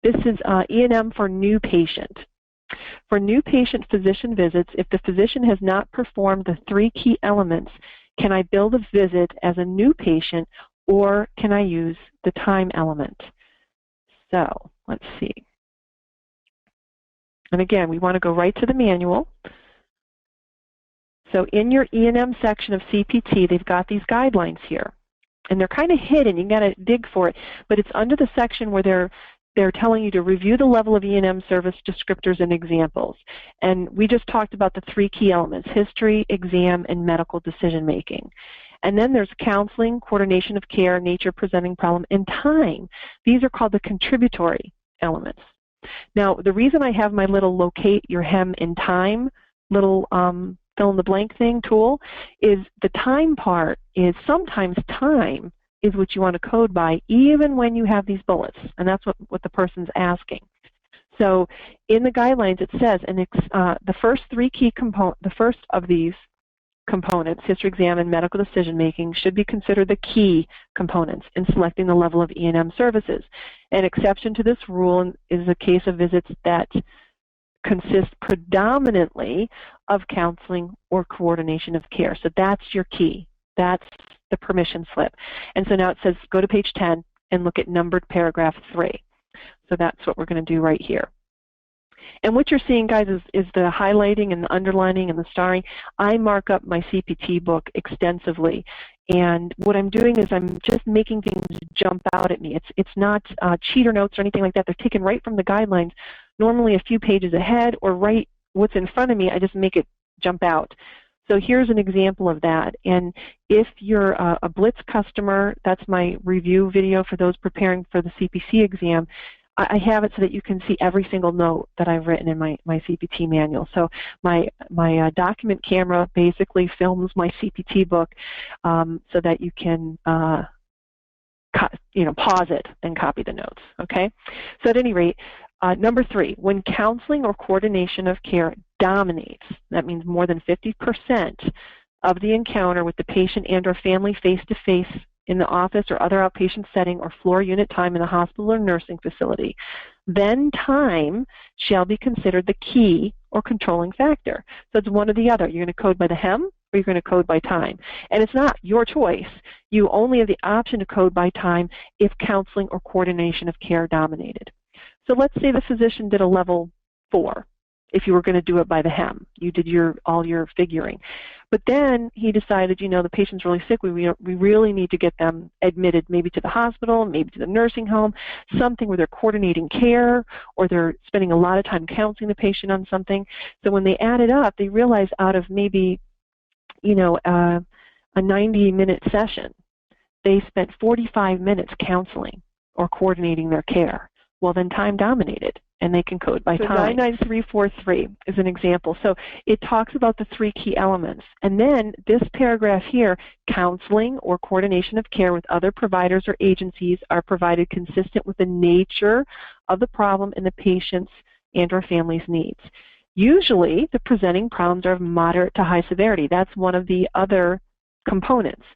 This is E&M for new patient. For new patient physician visits, if the physician has not performed the 3 key elements, can I bill the visit as a new patient, or can I use the time element? So let's see. And again, we want to go right to the manual. So in your E&M section of CPT, they've got these guidelines here. And they're kind of hidden. You got to dig for it. But it's under the section where they're telling you to review the level of E&M service descriptors and examples. And we just talked about the 3 key elements: history, exam, and medical decision making. And then there's counseling, coordination of care, nature, presenting problem, and time. These are called the contributory elements. Now, the reason I have my little locate your hem in time little fill in the blank thing tool is the time part is sometimes time is what you want to code by even when you have these bullets, and that's what the person's asking. So in the guidelines it says, and the first 3 key components, the first of these components, history, exam, and medical decision making, should be considered the key components in selecting the level of E&M services. An exception to this rule is the case of visits that consist predominantly of counseling or coordination of care. So that's your key. That's the permission slip. And so now it says go to page 10 and look at numbered paragraph 3. So that's what we're going to do right here. And what you're seeing, guys, is the highlighting and the underlining and the starring. I mark up my CPT book extensively. And what I'm doing is I'm just making things jump out at me. It's not cheater notes or anything like that. They're taken right from the guidelines, normally a few pages ahead or right what's in front of me. I just make it jump out. So here's an example of that. And if you're a Blitz customer, that's my review video for those preparing for the CPC exam. I have it so that you can see every single note that I've written in my CPT manual. So my document camera basically films my CPT book so that you can pause it and copy the notes. Okay. So at any rate, number 3, when counseling or coordination of care dominates, that means more than 50% of the encounter with the patient and or family face-to-face in the office or other outpatient setting or floor unit time in the hospital or nursing facility, then time shall be considered the key or controlling factor. So it's one or the other. You're going to code by the hem or you're going to code by time. And it's not your choice. You only have the option to code by time if counseling or coordination of care dominated. So let's say the physician did a level 4. If you were going to do it by the hem, you did all your figuring. But then he decided, the patient's really sick, we really need to get them admitted maybe to the hospital, maybe to the nursing home, something where they're coordinating care or they're spending a lot of time counseling the patient on something. So when they add it up, they realize out of maybe, a 90-minute session, they spent 45 minutes counseling or coordinating their care. Well, then time dominated, and they can code by time. 99343 is an example. So it talks about the 3 key elements. And then this paragraph here, counseling or coordination of care with other providers or agencies are provided consistent with the nature of the problem and the patient's and or family's needs. Usually, the presenting problems are of moderate to high severity. That's one of the other components.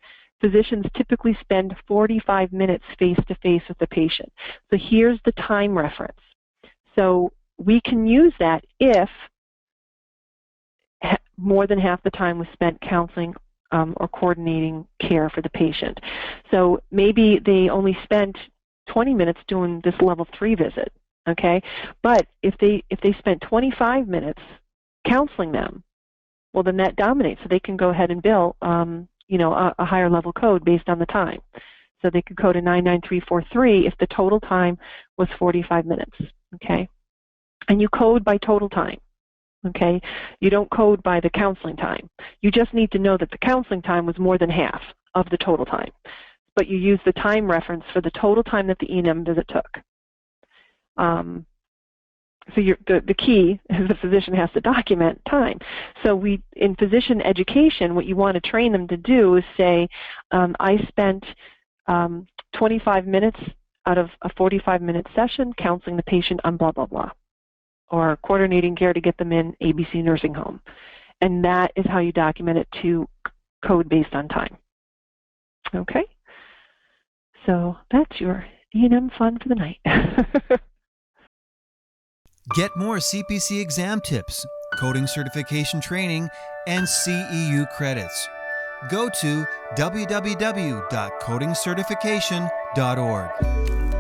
Physicians typically spend 45 minutes face-to-face with the patient. So here's the time reference. So we can use that if more than half the time was spent counseling or coordinating care for the patient. So maybe they only spent 20 minutes doing this level 3 visit, okay? But if they spent 25 minutes counseling them, well, then that dominates. So they can go ahead and bill a higher level code based on the time. So they could code a 99343 if the total time was 45 minutes, okay? And you code by total time, okay? You don't code by the counseling time. You just need to know that the counseling time was more than half of the total time. But you use the time reference for the total time that the E&M visit took. So the key is the physician has to document time. So in physician education, what you want to train them to do is say, I spent 25 minutes out of a 45-minute session counseling the patient on blah, blah, blah, or coordinating care to get them in ABC nursing home. And that is how you document it to code based on time. Okay? So that's your E&M fun for the night. Get more CPC exam tips, coding certification training, and CEU credits. Go to www.codingcertification.org.